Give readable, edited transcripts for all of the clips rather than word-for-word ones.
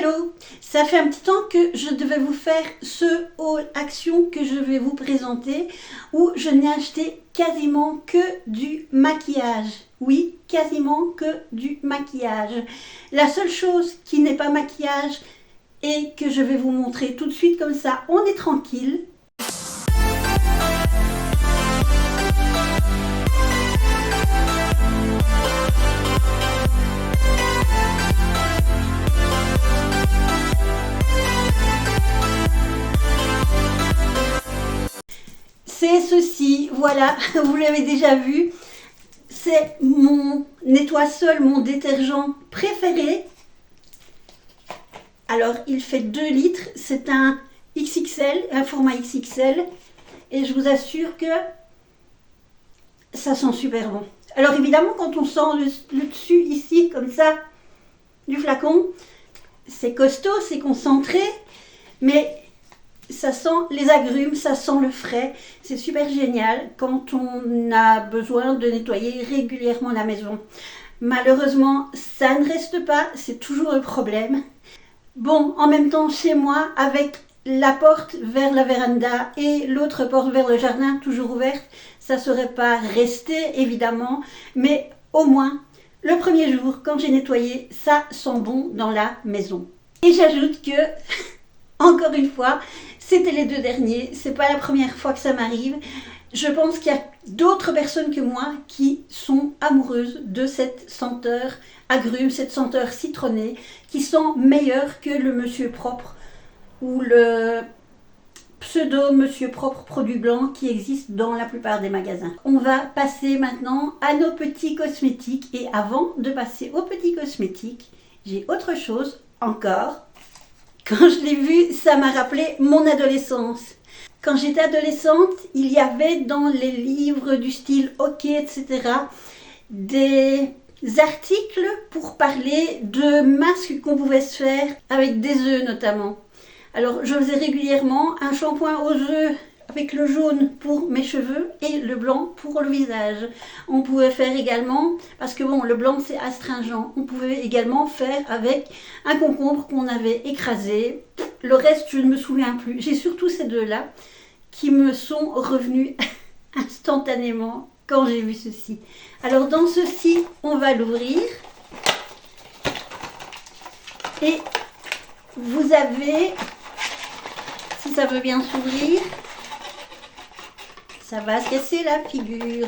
Hello! Ça fait un petit temps que je devais vous faire ce haul action que je vais vous présenter où je n'ai acheté quasiment que du maquillage. Oui, quasiment que du maquillage. La seule chose qui n'est pas maquillage et que je vais vous montrer tout de suite comme ça, on est tranquille. C'est ceci, voilà, vous l'avez déjà vu, c'est mon nettoie-sol, mon détergent préféré. Alors il fait 2 litres, c'est un XXL, un format XXL, et je vous assure que ça sent super bon. Alors évidemment quand on sent le dessus ici, comme ça, du flacon, c'est costaud, c'est concentré, mais ça sent les agrumes, ça sent le frais. C'est super génial quand on a besoin de nettoyer régulièrement la maison. Malheureusement, ça ne reste pas, c'est toujours le problème. Bon, en même temps, chez moi, avec la porte vers la véranda et l'autre porte vers le jardin toujours ouverte, ça ne serait pas resté, évidemment. Mais au moins, le premier jour, quand j'ai nettoyé, ça sent bon dans la maison. Et j'ajoute que, encore une fois, c'était les 2 derniers, c'est pas la première fois que ça m'arrive. Je pense qu'il y a d'autres personnes que moi qui sont amoureuses de cette senteur agrume, cette senteur citronnée, qui sent meilleure que le Monsieur Propre ou le pseudo Monsieur Propre produit blanc qui existe dans la plupart des magasins. On va passer maintenant à nos petits cosmétiques et avant de passer aux petits cosmétiques, j'ai autre chose encore. Quand je l'ai vu, ça m'a rappelé mon adolescence. Quand j'étais adolescente, il y avait dans les livres du style OK, etc., des articles pour parler de masques qu'on pouvait se faire avec des œufs notamment. Alors, je faisais régulièrement un shampoing aux œufs avec le jaune pour mes cheveux et le blanc pour le visage. On pouvait faire également, parce que bon, le blanc c'est astringent, on pouvait également faire avec un concombre qu'on avait écrasé. Le reste, je ne me souviens plus. J'ai surtout ces deux-là qui me sont revenus instantanément quand j'ai vu ceci. Alors dans ceci, on va l'ouvrir. Et vous avez, si ça veut bien s'ouvrir, ça va se casser la figure.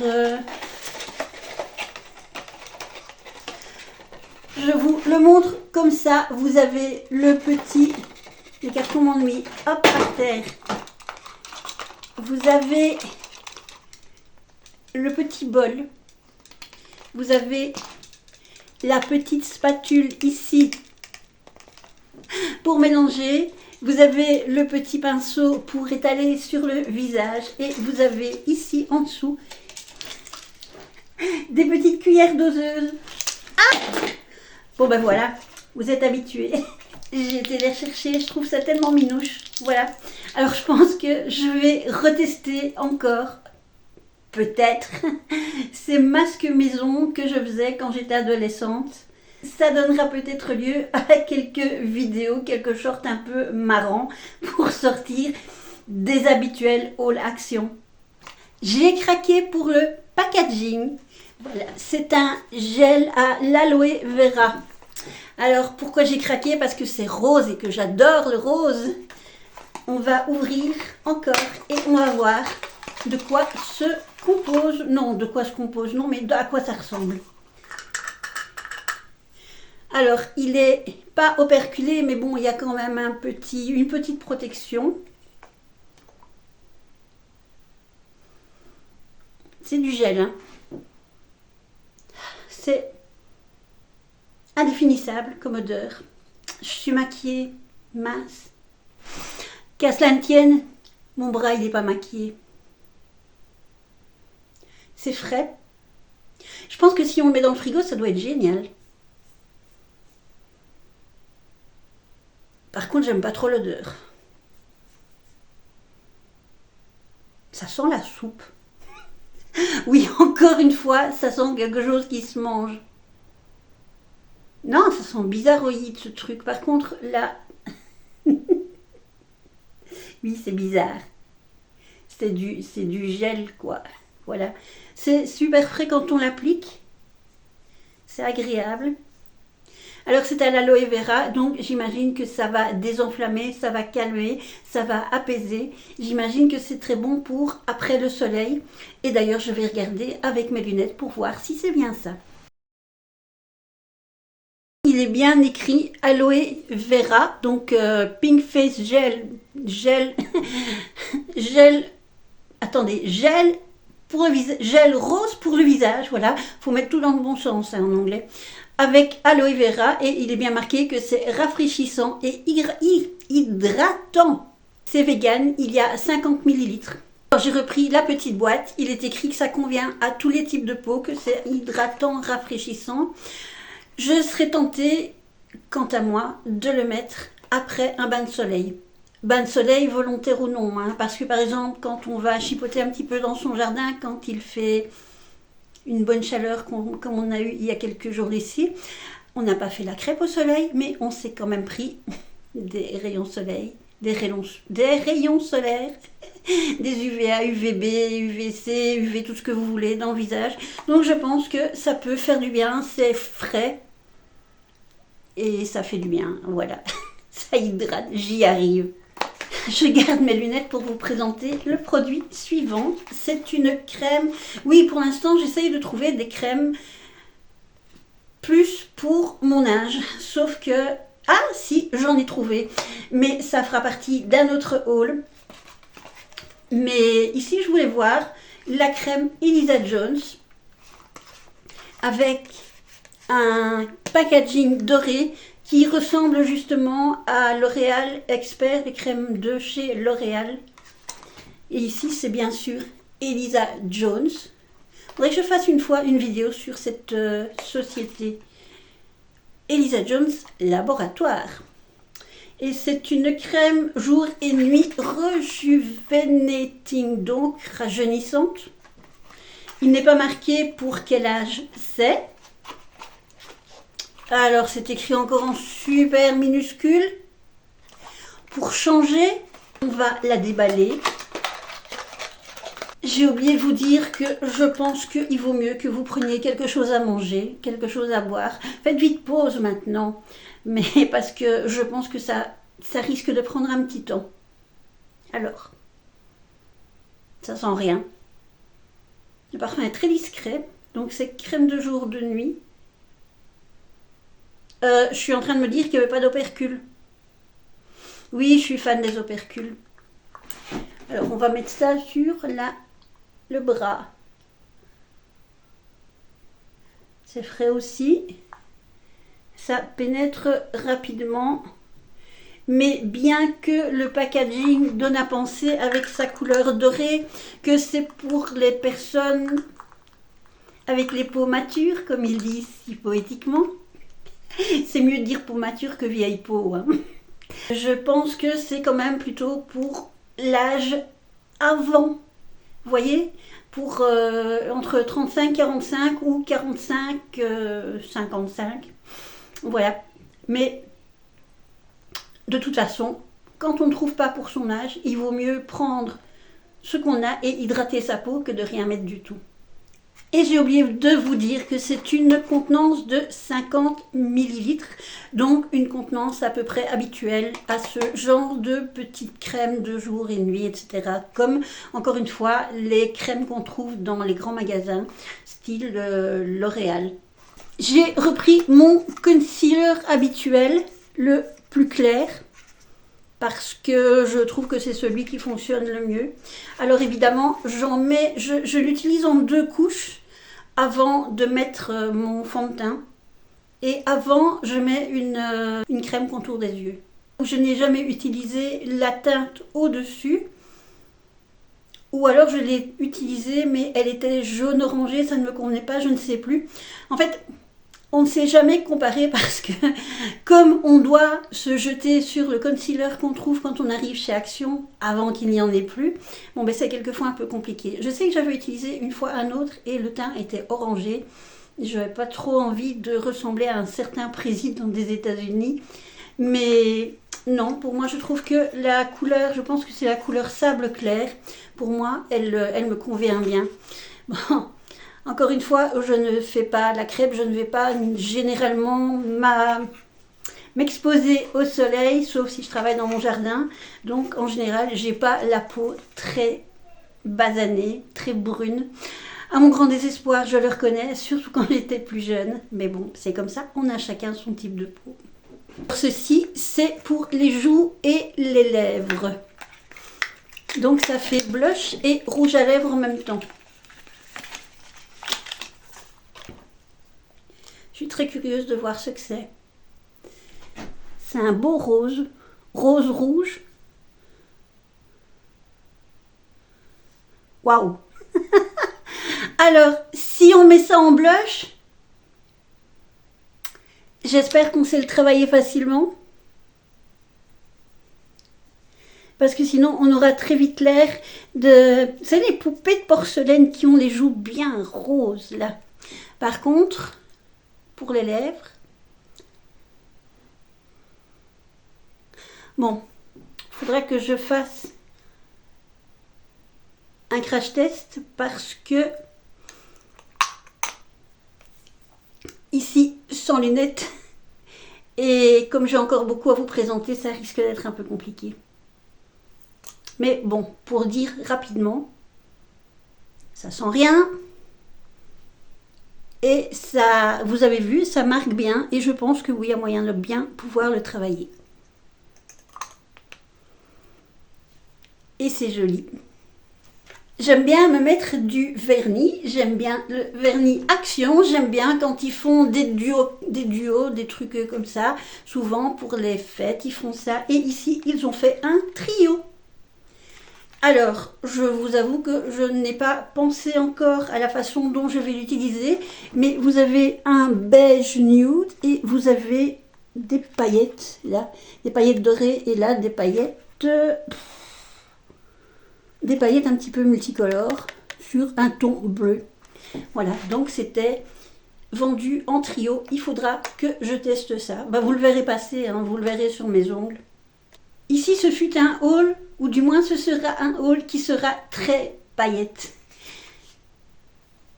Je vous le montre comme ça. Vous avez le carton m'ennuie, hop, par terre. Vous avez le petit bol. Vous avez la petite spatule ici pour mélanger. Vous avez le petit pinceau pour étaler sur le visage et vous avez ici en dessous des petites cuillères doseuses. Ah, bon ben voilà, vous êtes habitués. J'ai été les rechercher, je trouve ça tellement minouche. Voilà. Alors je pense que je vais retester encore, peut-être, ces masques maison que je faisais quand j'étais adolescente. Ça donnera peut-être lieu à quelques vidéos, quelques shorts un peu marrants pour sortir des habituels haul action. J'ai craqué pour le packaging. Voilà, c'est un gel à l'aloe vera. Alors pourquoi j'ai craqué? Parce que c'est rose et que j'adore le rose. On va ouvrir encore et on va voir de quoi se compose. Non, de quoi se compose, non, mais à quoi ça ressemble. Alors, il n'est pas operculé, mais bon, il y a quand même une petite protection. C'est du gel, hein. C'est indéfinissable comme odeur. Je suis maquillée, mince. Qu'à cela ne tienne, mon bras, il n'est pas maquillé. C'est frais. Je pense que si on le met dans le frigo, ça doit être génial. Par contre, j'aime pas trop l'odeur. Ça sent la soupe. Oui, encore une fois, ça sent quelque chose qui se mange. Non, ça sent bizarroïde ce truc. Par contre, là, oui, c'est bizarre. C'est du gel, quoi. Voilà. C'est super frais quand on l'applique. C'est agréable. Alors c'est à l'aloe vera, donc j'imagine que ça va désenflammer, ça va calmer, ça va apaiser. J'imagine que c'est très bon pour après le soleil. Et d'ailleurs je vais regarder avec mes lunettes pour voir si c'est bien ça. Il est bien écrit aloe vera, donc pink face gel, gel, attendez, gel pour le visage, gel rose pour le visage, voilà, faut mettre tout dans le bon sens hein, en anglais, avec aloe vera et il est bien marqué que c'est rafraîchissant et hydratant. C'est vegan, il y a 50 millilitres. J'ai repris la petite boîte, il est écrit que ça convient à tous les types de peau, que c'est hydratant, rafraîchissant. Je serais tentée, quant à moi, de le mettre après un bain de soleil. Bain de soleil volontaire ou non, hein, parce que par exemple, quand on va chipoter un petit peu dans son jardin, quand il fait une bonne chaleur comme on a eu il y a quelques jours ici, on n'a pas fait la crêpe au soleil, mais on s'est quand même pris des rayons soleil, des rayons solaires, des UVA, UVB, UVC, UV, tout ce que vous voulez dans le visage. Donc je pense que ça peut faire du bien, c'est frais et ça fait du bien, voilà. Ça hydrate, j'y arrive. Je garde mes lunettes pour vous présenter le produit suivant. C'est une crème. Oui, pour l'instant, j'essaye de trouver des crèmes plus pour mon âge. Sauf que... Ah, si, j'en ai trouvé. Mais ça fera partie d'un autre haul. Mais ici, je voulais voir la crème Elisa Jones avec un packaging doré qui ressemble justement à L'Oréal Expert, les crèmes de chez L'Oréal. Et ici, c'est bien sûr Elisa Jones. Il faudrait que je fasse une fois une vidéo sur cette société. Elisa Jones Laboratoire. Et c'est une crème jour et nuit rejuvenating, donc rajeunissante. Il n'est pas marqué pour quel âge c'est. Alors, c'est écrit encore en super minuscule. Pour changer, on va la déballer. J'ai oublié de vous dire que je pense qu'il vaut mieux que vous preniez quelque chose à manger, quelque chose à boire. Faites vite pause maintenant, mais parce que je pense que ça risque de prendre un petit temps. Alors, ça sent rien. Le parfum est très discret, donc c'est crème de jour, de nuit. Je suis en train de me dire qu'il n'y avait pas d'opercule. Oui, je suis fan des opercules. Alors, on va mettre ça sur le bras. C'est frais aussi. Ça pénètre rapidement. Mais bien que le packaging donne à penser avec sa couleur dorée que c'est pour les personnes avec les peaux matures, comme ils disent si poétiquement. C'est mieux de dire peau mature que vieille peau. Hein. Je pense que c'est quand même plutôt pour l'âge avant. Vous voyez, pour entre 35-45 ou 45-55. Voilà. Mais de toute façon, quand on ne trouve pas pour son âge, il vaut mieux prendre ce qu'on a et hydrater sa peau que de rien mettre du tout. Et j'ai oublié de vous dire que c'est une contenance de 50 ml, donc une contenance à peu près habituelle à ce genre de petites crèmes de jour et nuit, etc. Comme, encore une fois, les crèmes qu'on trouve dans les grands magasins, style L'Oréal. J'ai repris mon concealer habituel, le plus clair, parce que je trouve que c'est celui qui fonctionne le mieux. Alors évidemment, je l'utilise en 2 couches avant de mettre mon fond de teint. Et avant, je mets une crème contour des yeux. Je n'ai jamais utilisé la teinte au-dessus. Ou alors je l'ai utilisée, mais elle était jaune orangé, ça ne me convenait pas, je ne sais plus. En fait, on ne s'est jamais comparé parce que comme on doit se jeter sur le concealer qu'on trouve quand on arrive chez Action avant qu'il n'y en ait plus, c'est quelquefois un peu compliqué. Je sais que j'avais utilisé une fois un autre et le teint était orangé. Je n'avais pas trop envie de ressembler à un certain président des États-Unis. Mais non, pour moi, je trouve que la couleur, je pense que c'est la couleur sable clair. Pour moi, elle me convient bien. Bon, encore une fois, je ne fais pas la crêpe, je ne vais pas généralement m'exposer au soleil, sauf si je travaille dans mon jardin. Donc, en général, j'ai pas la peau très basanée, très brune. À mon grand désespoir, je le reconnais, surtout quand j'étais plus jeune. Mais bon, c'est comme ça, on a chacun son type de peau. Ceci, c'est pour les joues et les lèvres. Donc ça fait blush et rouge à lèvres en même temps. Je suis très curieuse de voir ce que c'est. C'est un beau rose, rose-rouge. Waouh! Alors, si on met ça en blush, j'espère qu'on sait le travailler facilement. Parce que sinon, on aura très vite l'air de... Vous savez, les poupées de porcelaine qui ont les joues bien roses, là. Par contre, pour les lèvres... Bon, il faudrait que je fasse un crash test parce que... Ici, sans lunettes, et comme j'ai encore beaucoup à vous présenter, ça risque d'être un peu compliqué. Mais bon, pour dire rapidement, ça sent rien. Et ça, vous avez vu, ça marque bien. Et je pense que oui, il y a moyen de bien pouvoir le travailler. Et c'est joli. J'aime bien me mettre du vernis. J'aime bien le vernis Action. J'aime bien quand ils font des duos, des trucs comme ça. Souvent pour les fêtes, ils font ça. Et ici, ils ont fait un trio. Alors, je vous avoue que je n'ai pas pensé encore à la façon dont je vais l'utiliser, mais vous avez un beige nude et vous avez des paillettes, là, des paillettes dorées et là, des paillettes un petit peu multicolores sur un ton bleu. Voilà, donc c'était vendu en trio. Il faudra que je teste ça. Bah, vous le verrez passer, hein, vous le verrez sur mes ongles. Ici, ce fut un haul, ou du moins ce sera un haul qui sera très paillettes.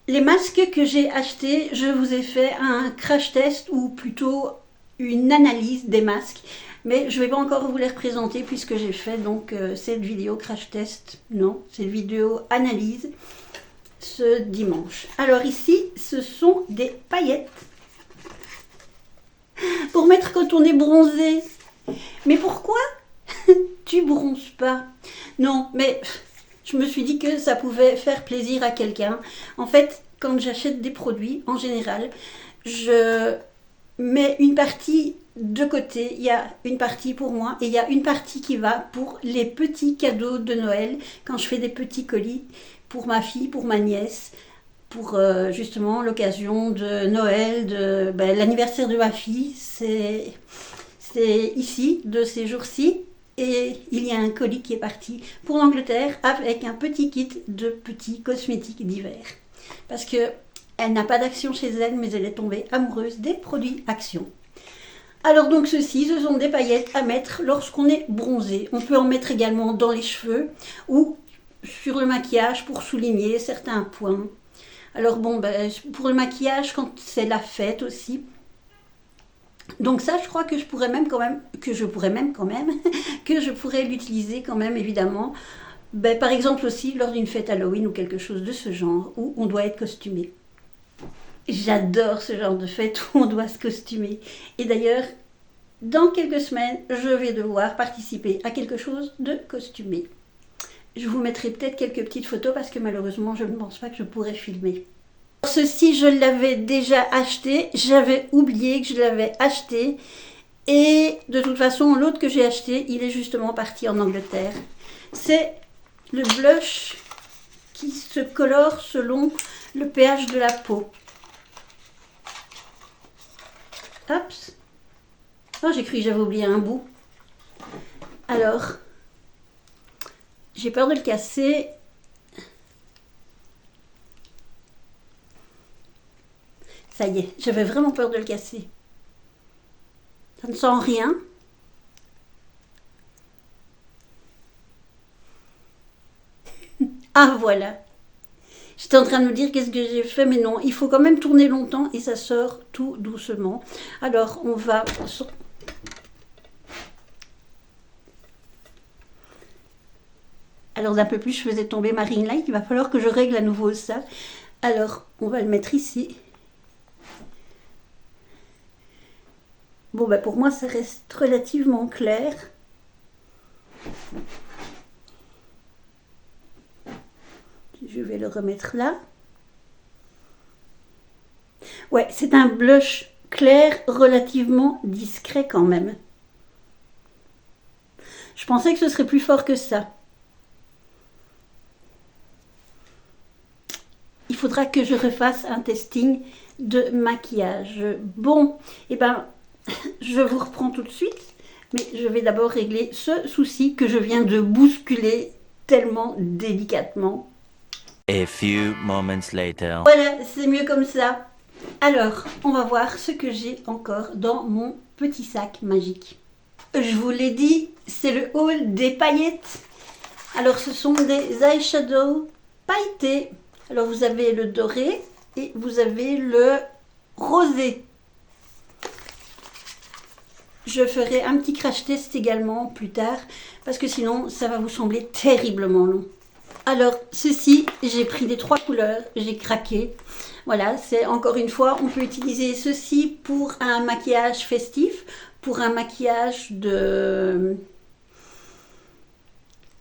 Les masques que j'ai achetés, je vous ai fait un crash test, ou plutôt une analyse des masques. Mais je ne vais pas encore vous les représenter puisque j'ai fait donc cette vidéo crash test, non, cette vidéo analyse ce dimanche. Alors ici, ce sont des paillettes pour mettre quand on est bronzé. Mais pourquoi tu bronzes pas? Non, mais je me suis dit que ça pouvait faire plaisir à quelqu'un. En fait, quand j'achète des produits, en général, je mets une partie de côté. Il y a une partie pour moi et il y a une partie qui va pour les petits cadeaux de Noël. Quand je fais des petits colis pour ma fille, pour ma nièce, pour justement l'occasion de Noël, de l'anniversaire de ma fille, c'est ici, de ces jours-ci. Et il y a un colis qui est parti pour l'Angleterre avec un petit kit de petits cosmétiques d'hiver. Parce qu'elle n'a pas d'Action chez elle, mais elle est tombée amoureuse des produits Action. Alors donc ceci, ce sont des paillettes à mettre lorsqu'on est bronzé. On peut en mettre également dans les cheveux ou sur le maquillage pour souligner certains points. Alors bon, pour le maquillage, quand c'est la fête aussi. Donc ça, je crois que je pourrais même quand même, que je pourrais l'utiliser quand même, évidemment. Par exemple aussi lors d'une fête Halloween ou quelque chose de ce genre, où on doit être costumé. J'adore ce genre de fête où on doit se costumer. Et d'ailleurs, dans quelques semaines, je vais devoir participer à quelque chose de costumé. Je vous mettrai peut-être quelques petites photos parce que malheureusement, je ne pense pas que je pourrais filmer. Ceci, je l'avais déjà acheté. J'avais oublié que je l'avais acheté. Et de toute façon, l'autre que j'ai acheté, il est justement parti en Angleterre. C'est le blush qui se colore selon le pH de la peau. Hop. Oh, j'ai cru que j'avais oublié un bout. Alors, j'ai peur de le casser. Ça y est, j'avais vraiment peur de le casser. Ça ne sent rien. Ah voilà. J'étais en train de me dire qu'est-ce que j'ai fait, mais non, il faut quand même tourner longtemps et ça sort tout doucement. Alors on va... Alors d'un peu plus je faisais tomber ma ring light, il va falloir que je règle à nouveau ça. Alors on va le mettre ici. Bon bah pour moi ça reste relativement clair. Je vais le remettre là. Ouais, c'est un blush clair relativement discret quand même. Je pensais que ce serait plus fort que ça. Il faudra que je refasse un testing de maquillage. Bon, et ben, je vous reprends tout de suite, mais je vais d'abord régler ce souci que je viens de bousculer tellement délicatement. A few moments later. Voilà, c'est mieux comme ça. Alors, on va voir ce que j'ai encore dans mon petit sac magique. Je vous l'ai dit, c'est le haul des paillettes. Alors, ce sont des eyeshadows pailletés. Alors, vous avez le doré et vous avez le rosé. Je ferai un petit crash test également plus tard, parce que sinon, ça va vous sembler terriblement long. Alors, ceci, j'ai pris les 3 couleurs, j'ai craqué. Voilà, c'est encore une fois, on peut utiliser ceci pour un maquillage festif, pour un maquillage de...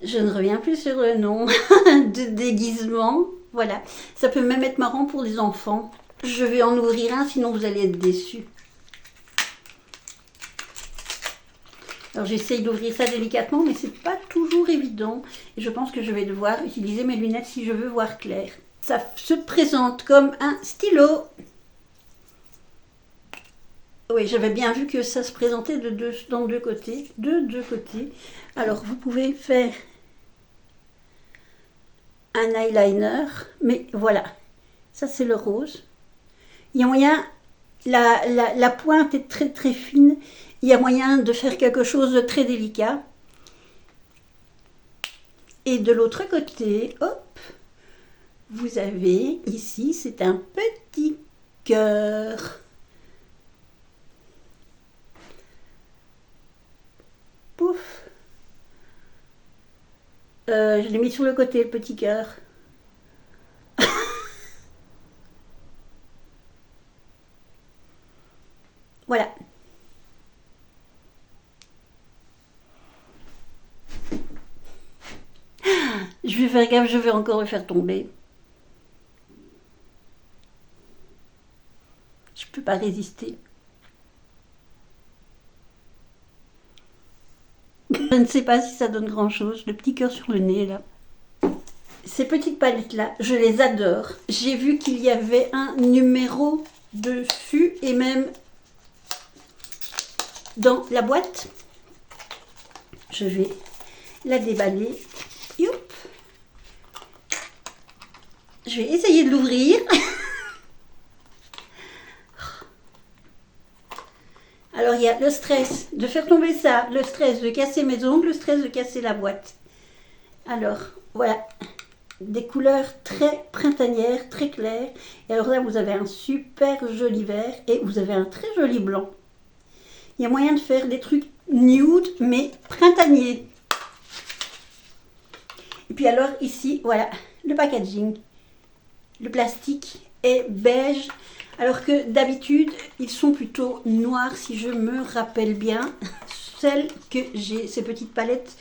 Je ne reviens plus sur le nom, de déguisement. Voilà, ça peut même être marrant pour les enfants. Je vais en ouvrir un, sinon vous allez être déçus. Alors j'essaye d'ouvrir ça délicatement, mais c'est pas toujours évident. Et je pense que je vais devoir utiliser mes lunettes si je veux voir clair. Ça se présente comme un stylo. Oui, j'avais bien vu que ça se présentait dans deux côtés. De deux côtés. Alors vous pouvez faire un eyeliner, mais voilà. Ça c'est le rose. Il y a moyen, la pointe est très très fine. Il y a moyen de faire quelque chose de très délicat. Et de l'autre côté, hop, vous avez ici, c'est un petit cœur. Pouf. Je l'ai mis sur le côté, le petit cœur. Voilà. Je vais faire gaffe, je vais encore le faire tomber. Je peux pas résister. Je ne sais pas si ça donne grand chose. Le petit cœur sur le nez là. Ces petites palettes là, je les adore. J'ai vu qu'il y avait un numéro dessus et même dans la boîte. Je vais la déballer. Youp. Je vais essayer de l'ouvrir. Alors, il y a le stress de faire tomber ça, le stress de casser mes ongles, le stress de casser la boîte. Alors, voilà. Des couleurs très printanières, très claires. Et alors là, vous avez un super joli vert et vous avez un très joli blanc. Il y a moyen de faire des trucs nude, mais printaniers. Et puis alors, ici, voilà, le packaging. Le plastique est beige, alors que d'habitude, ils sont plutôt noirs, si je me rappelle bien. Celles que j'ai, ces petites palettes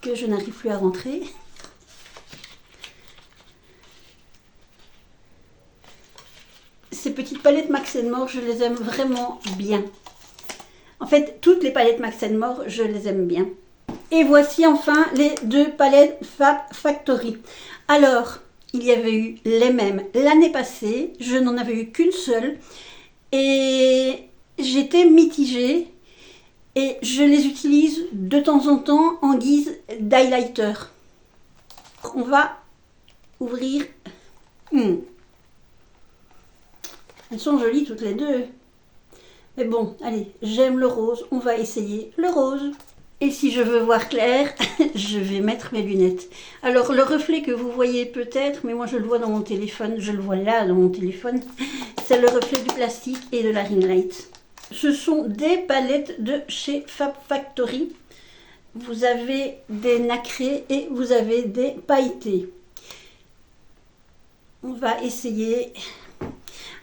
que je n'arrive plus à rentrer. Ces petites palettes Max More, je les aime vraiment bien. En fait, toutes les palettes Max More, je les aime bien. Et voici enfin les deux palettes Fab Factory. Alors, il y avait eu les mêmes l'année passée, je n'en avais eu qu'une seule et j'étais mitigée et je les utilise de temps en temps en guise d'highlighter. On va ouvrir. Elles sont jolies toutes les deux. Mais bon, allez, j'aime le rose, on va essayer le rose. Et si je veux voir clair, je vais mettre mes lunettes. Alors le reflet que vous voyez peut-être, mais moi je le vois dans mon téléphone, je le vois là dans mon téléphone, c'est le reflet du plastique et de la ring light. Ce sont des palettes de chez Fab Factory. Vous avez des nacrés et vous avez des pailletés. On va essayer.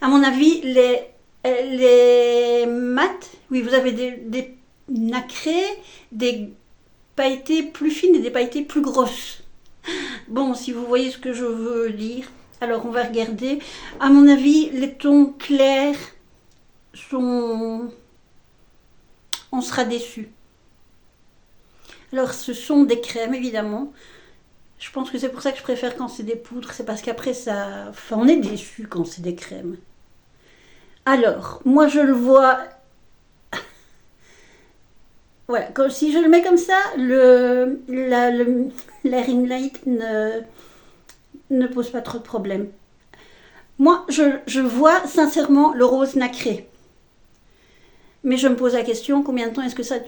À mon avis, les mat, oui, vous avez des nacrés, des pailletés plus fines et des pailletés plus grosses. Bon, si vous voyez ce que je veux dire. Alors, on va regarder. À mon avis, les tons clairs sont... On sera déçus. Alors, ce sont des crèmes, évidemment. Je pense que c'est pour ça que je préfère quand c'est des poudres. C'est parce qu'après, ça... Enfin, on est déçus quand c'est des crèmes. Alors, moi, je le vois... Voilà, si je le mets comme ça, la ring light ne pose pas trop de problème. Moi, je vois sincèrement le rose nacré. Mais je me pose la question, combien de temps est-ce que ça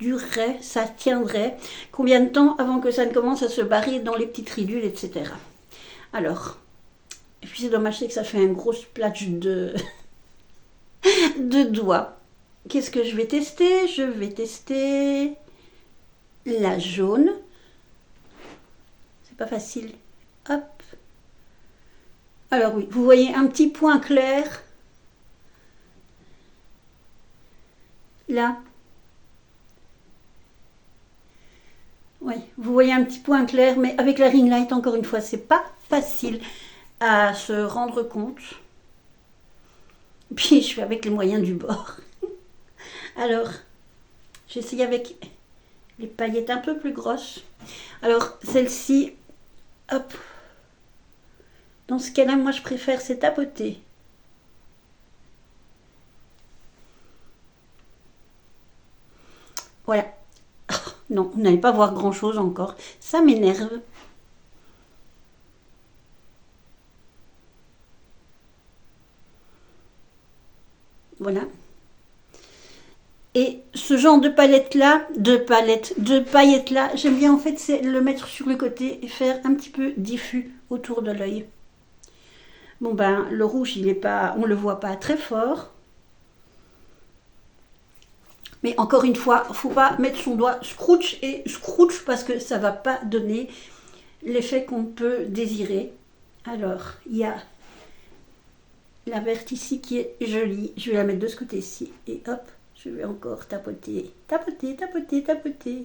durerait, ça tiendrait? Combien de temps avant que ça ne commence à se barrer dans les petites ridules, etc. Alors, et puis c'est dommage, c'est que ça fait un gros splash de doigts. Qu'est-ce que je vais tester? Je vais tester la jaune. C'est pas facile. Hop. Alors oui, vous voyez un petit point clair. Là. Oui, vous voyez un petit point clair, mais avec la ring light, encore une fois, c'est pas facile à se rendre compte. Puis je fais avec les moyens du bord. Alors, j'essaye avec les paillettes un peu plus grosses. Alors, celle-ci, hop. Dans ce cas-là, moi, je préfère c'est tapoter. Voilà. Oh, non, vous n'allez pas voir grand-chose encore. Ça m'énerve. Voilà. Et ce genre de palette-là, de paillettes-là, j'aime bien en fait, c'est le mettre sur le côté et faire un petit peu diffus autour de l'œil. Bon ben, le rouge, il est pas, on le voit pas très fort. Mais encore une fois, faut pas mettre son doigt scrooge et scrooge parce que ça va pas donner l'effet qu'on peut désirer. Alors, il y a la verte ici qui est jolie. Je vais la mettre de ce côté-ci et hop. Je vais encore tapoter, tapoter, tapoter, tapoter.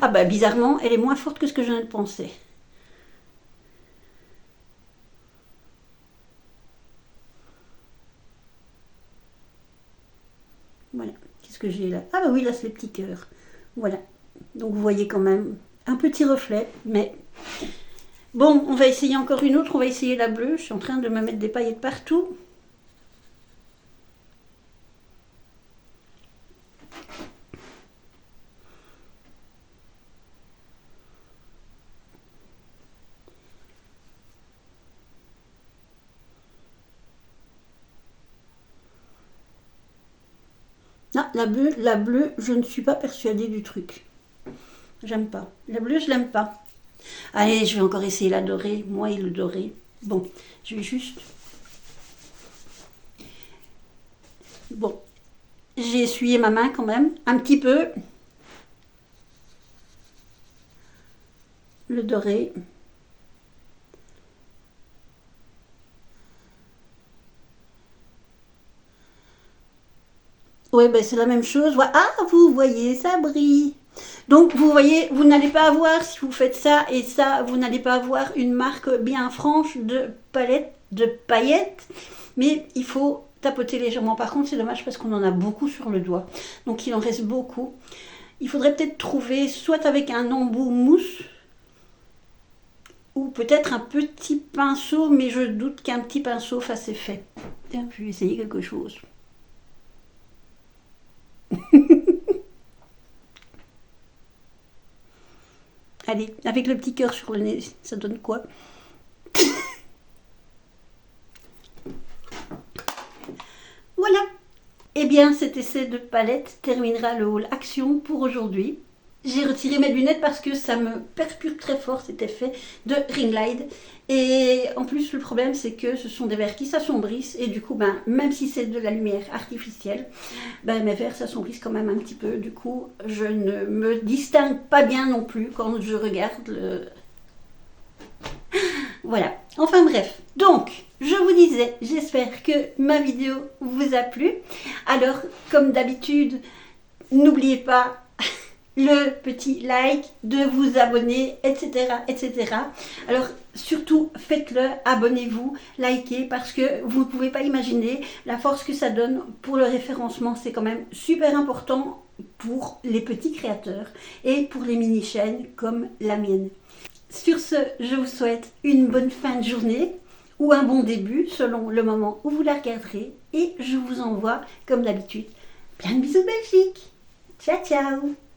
Ah bah bizarrement, elle est moins forte que ce que je viens de penser. Voilà, qu'est-ce que j'ai là? Ah bah oui, là c'est les petits cœurs. Voilà, donc vous voyez quand même un petit reflet, mais... Bon, on va essayer encore une autre, on va essayer la bleue. Je suis en train de me mettre des paillettes partout. Ah, la bleue, je ne suis pas persuadée du truc. J'aime pas. La bleue, je l'aime pas. Allez, je vais encore essayer la dorée. Moi et le doré. Bon, je vais juste... Bon, j'ai essuyé ma main quand même, un petit peu. Le doré. Oui, ben c'est la même chose. Ah, vous voyez, ça brille. Donc, vous voyez, vous n'allez pas avoir, si vous faites ça et ça, vous n'allez pas avoir une marque bien franche de paillettes. Mais il faut tapoter légèrement. Par contre, c'est dommage parce qu'on en a beaucoup sur le doigt. Donc, il en reste beaucoup. Il faudrait peut-être trouver, soit avec un embout mousse, ou peut-être un petit pinceau, mais je doute qu'un petit pinceau fasse effet. Tiens, je vais essayer quelque chose. Allez, avec le petit cœur sur le nez, ça donne quoi? bien, cet essai de palette terminera le haul action pour aujourd'hui. J'ai retiré mes lunettes parce que ça me percute très fort cet effet de ring light. Et en plus, le problème, c'est que ce sont des verres qui s'assombrissent. Et du coup, même si c'est de la lumière artificielle, mes verres s'assombrissent quand même un petit peu. Du coup, je ne me distingue pas bien non plus quand je regarde le... Voilà. Enfin bref. Donc, je vous disais, j'espère que ma vidéo vous a plu. Alors, comme d'habitude, n'oubliez pas le petit like, de vous abonner, etc., etc. Alors, surtout, faites-le, abonnez-vous, likez, parce que vous ne pouvez pas imaginer la force que ça donne pour le référencement. C'est quand même super important pour les petits créateurs et pour les mini-chaînes comme la mienne. Sur ce, je vous souhaite une bonne fin de journée ou un bon début, selon le moment où vous la regarderez. Et je vous envoie, comme d'habitude, plein de bisous Belgique. Ciao, ciao!